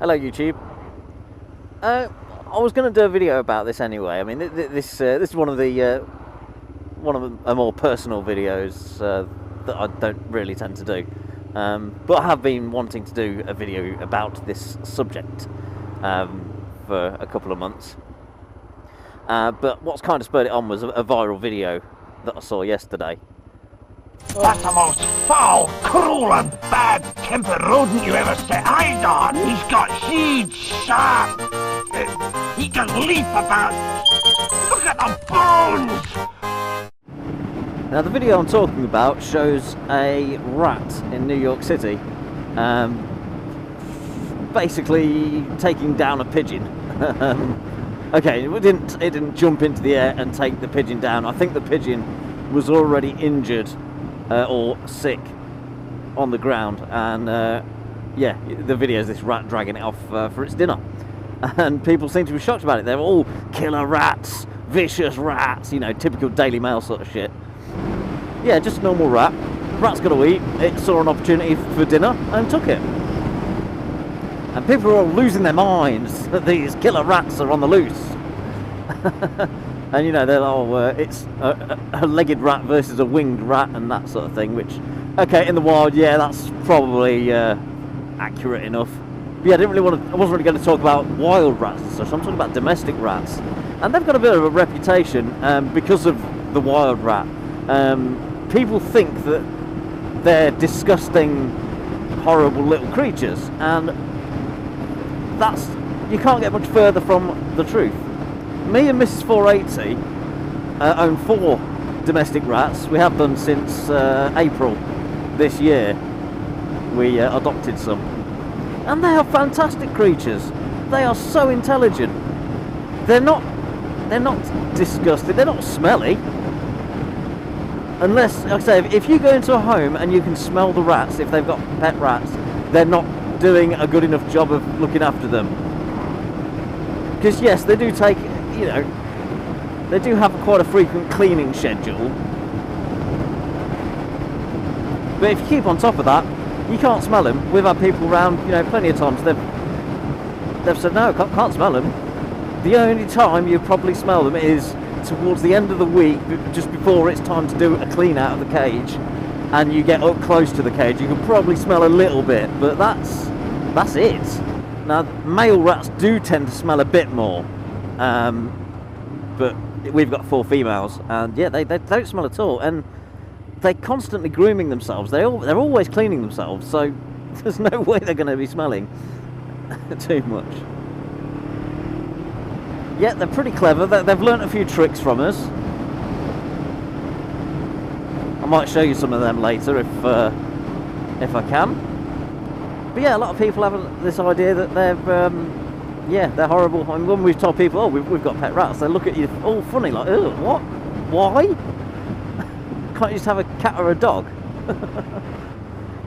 Hello YouTube. I was going to do a video about this anyway. I mean, this is one of the more personal videos that I don't really tend to do, but I have been wanting to do a video about this subject for a couple of months. But what's kind of spurred it on was a viral video that I saw yesterday. That's the most foul, cruel and bad-tempered rodent you ever set eyes on. He's got huge, sharp... he can leap about. Look at the bones! Now the video I'm talking about shows a rat in New York City basically taking down a pigeon. Okay, it didn't jump into the air and take the pigeon down. I think the pigeon was already injured or sick on the ground, and yeah, the video is this rat dragging it off for its dinner, and people seem to be shocked about it. They're all killer rats, vicious rats, you know, typical Daily Mail sort of shit. Yeah, just a normal rat. Rat's got to eat. It saw an opportunity for dinner and took it. And people are all losing their minds that these killer rats are on the loose. And you know, they're all, it's a legged rat versus a winged rat and that sort of thing, which, okay, in the wild, yeah, that's probably accurate enough. But yeah, I wasn't really going to talk about wild rats and such. I'm talking about domestic rats. And they've got a bit of a reputation because of the wild rat. People think that they're disgusting, horrible little creatures, and you can't get much further from the truth. Me and Mrs. 480 own 4 domestic rats. We have done since April this year. We adopted some, and they are fantastic creatures. They are so intelligent. They're not disgusting. They're not smelly. Unless, like I say, if you go into a home and you can smell the rats, if they've got pet rats, they're not doing a good enough job of looking after them. Because yes, they do take, you know, they do have quite a frequent cleaning schedule. But if you keep on top of that, you can't smell them. We've had people around, you know, plenty of times, they've said, no, can't smell them. The only time you probably smell them is towards the end of the week, just before it's time to do a clean out of the cage, and you get up close to the cage, you can probably smell a little bit, but that's it. Now, male rats do tend to smell a bit more, but we've got 4 females, and yeah, they don't smell at all, and they're constantly grooming themselves. They're always cleaning themselves, so there's no way they're going to be smelling too much. Yeah, they're pretty clever. They've learnt a few tricks from us. I might show you some of them later if I can. But yeah, a lot of people have this idea that they're horrible. I mean, when we've told people, oh, we've got pet rats, they look at you all funny, like, oh, what? Why? Can't you just have a cat or a dog?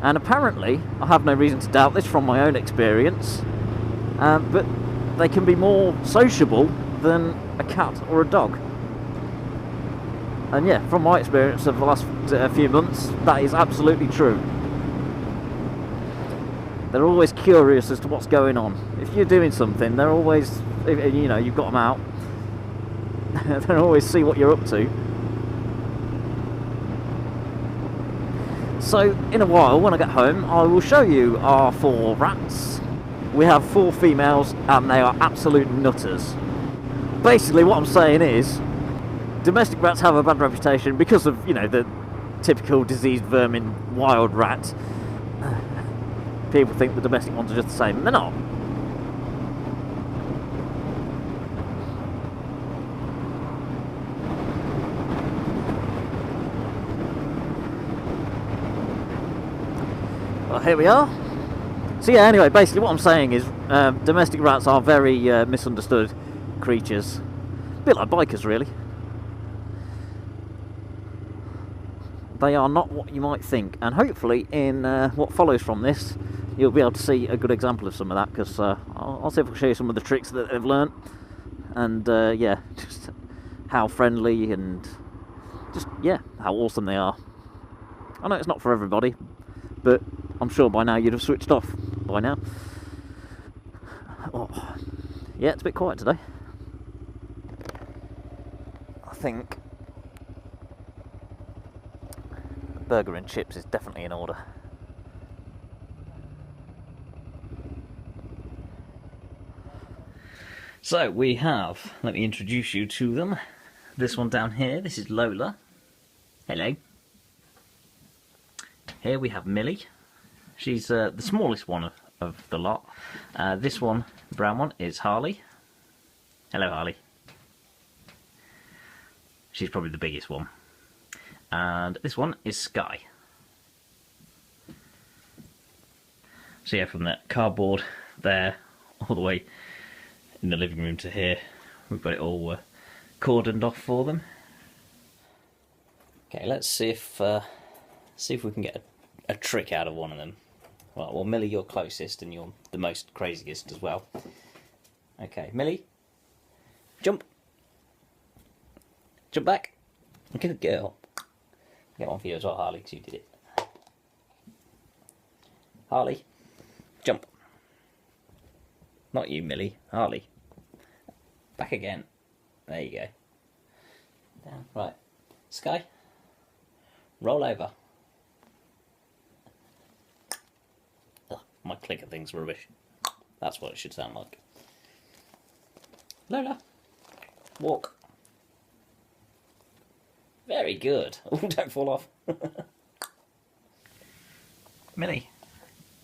And apparently, I have no reason to doubt this from my own experience, but they can be more sociable than a cat or a dog. And yeah, from my experience of the last few months, that is absolutely true. They're always curious as to what's going on. If you're doing something, they're always, you know, you've got them out, they'll always see what you're up to. So in a while, when I get home, I will show you our 4 rats. We have 4 females, and they are absolute nutters. Basically, what I'm saying is, domestic rats have a bad reputation because of, you know, the typical diseased vermin wild rat. People think the domestic ones are just the same, and they're not. Well, here we are. So yeah, anyway, basically what I'm saying is domestic rats are very misunderstood creatures. A bit like bikers, really. They are not what you might think, and hopefully in what follows from this, you'll be able to see a good example of some of that, because I'll see if I can show you some of the tricks that they've learnt, and yeah, just how friendly and just, yeah, how awesome they are. I know it's not for everybody, but I'm sure by now you'd have switched off by now. Oh, yeah, it's a bit quiet today. I think burger and chips is definitely in order. So we have, let me introduce you to them. This one down here, this is Lola. Hello. Here we have Millie. She's the smallest one of the lot. This one, the brown one, is Harley. Hello, Harley. She's probably the biggest one. And this one is Sky. So yeah, from that cardboard there, all the way in the living room to here, we've got it all cordoned off for them. Okay, let's see if we can get a trick out of one of them. Well, Millie, you're closest and you're the most craziest as well. Okay, Millie, jump. Jump back. Good girl. Get one for you as well, Harley, because you did it. Harley, jump. Not you, Millie. Harley. Back again. There you go. Down. Right. Sky, roll over. Ugh, my clicker thing's rubbish. That's what it should sound like. Lola, walk. Very good. Oh, don't fall off. Millie,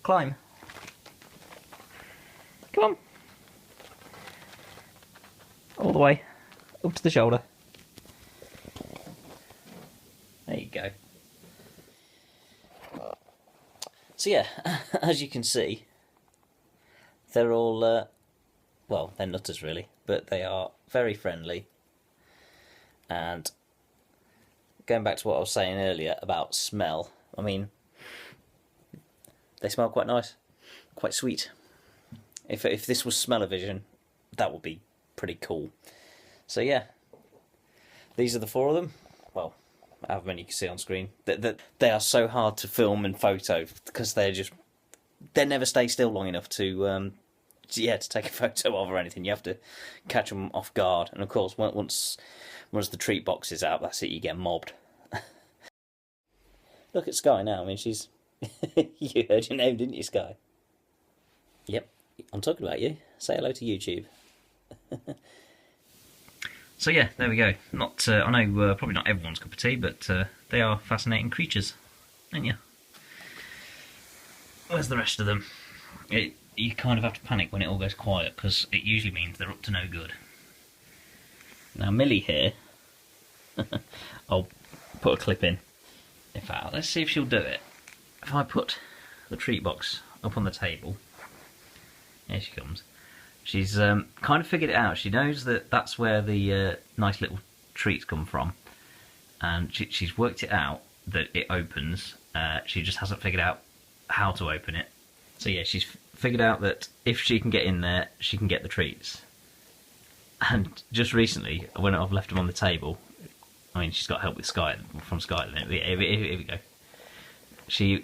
climb. Come on. All the way. Up to the shoulder. There you go. So yeah, as you can see, they're all, well, they're nutters really, but they are very friendly. And going back to what I was saying earlier about smell, I mean, they smell quite nice, quite sweet. If this was smell-o-vision, that would be pretty cool. So yeah, these are the four of them. Well, however many you can see on screen. They are so hard to film and photo because they never stay still long enough to take a photo of or anything. You have to catch them off guard, and of course once the treat box is out, that's it. You get mobbed. Look at Sky now. I mean, she's you heard your name, didn't you, Sky? Yep, I'm talking about you. Say hello to YouTube. So yeah, there we go. Not, I know probably not everyone's cup of tea, but they are fascinating creatures, aren't you? Where's the rest of them? You kind of have to panic when it all goes quiet, because it usually means they're up to no good. Now Millie here, I'll put a clip in. In fact, let's see if she'll do it. If I put the treat box up on the table, here she comes. She's kind of figured it out. She knows that that's where the nice little treats come from, and she's worked it out that it opens. She just hasn't figured out how to open it. So yeah, she's figured out that if she can get in there, she can get the treats. And just recently, when I've left them on the table, I mean, she's got help with Sky from Sky. Here we go. She's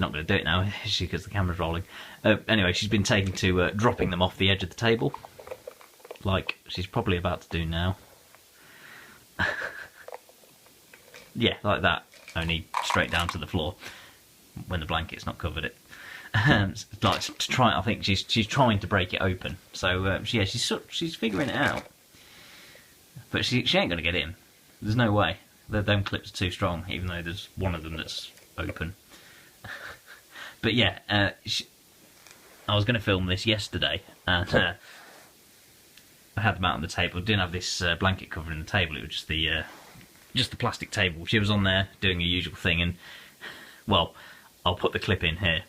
not going to do it now, is she? Because the camera's rolling. Anyway, she's been taken to dropping them off the edge of the table, like she's probably about to do now. Yeah, like that, only straight down to the floor when the blanket's not covered it. Like to try, I think she's trying to break it open. So yeah, she's figuring it out, but she ain't going to get in. There's no way. Them clips are too strong, even though there's one of them that's open. But yeah, I was going to film this yesterday, and I had them out on the table. I didn't have this blanket covering the table. It was just the plastic table. She was on there doing her usual thing, and well, I'll put the clip in here.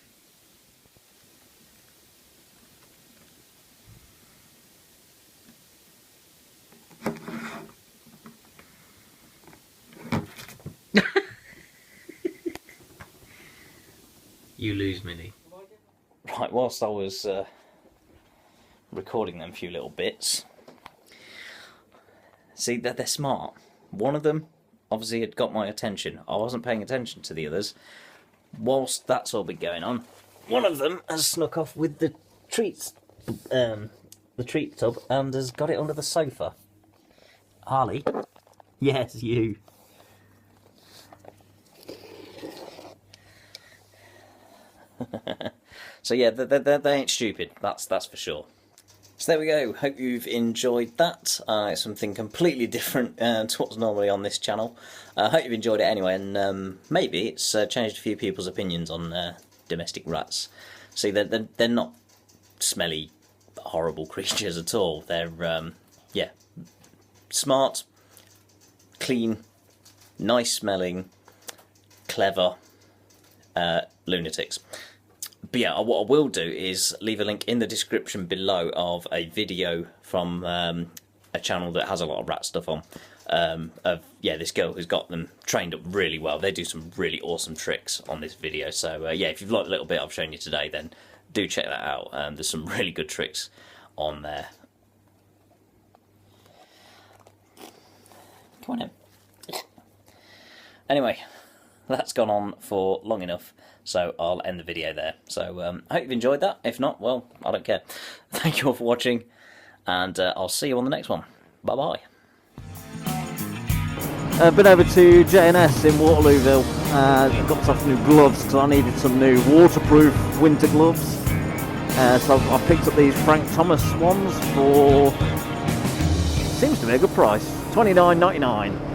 You lose, Millie. Right, whilst I was recording them few little bits, see that they're smart. One of them obviously had got my attention. I wasn't paying attention to the others. Whilst that's all been going on, one of them has snuck off with the treats, the treat tub, and has got it under the sofa. Harley? Yes, you. So yeah, they ain't stupid, that's for sure. So there we go, hope you've enjoyed that. It's something completely different to what's normally on this channel. I hope you've enjoyed it anyway, and maybe it's changed a few people's opinions on domestic rats. See, they're not smelly, horrible creatures at all. They're, yeah, smart, clean, nice smelling, clever lunatics. But yeah, what I will do is leave a link in the description below of a video from a channel that has a lot of rat stuff on, of this girl who's got them trained up really well. They do some really awesome tricks on this video. So yeah, if you've liked the little bit I've shown you today, then do check that out. There's some really good tricks on there. Come on in. Anyway, that's gone on for long enough, so I'll end the video there. So I hope you've enjoyed that. If not, well, I don't care. Thank you all for watching, and I'll see you on the next one. Bye bye. Been over to J&S in Waterlooville. Got some new gloves because I needed some new waterproof winter gloves. So I picked up these Frank Thomas ones for, seems to be a good price, $29.99.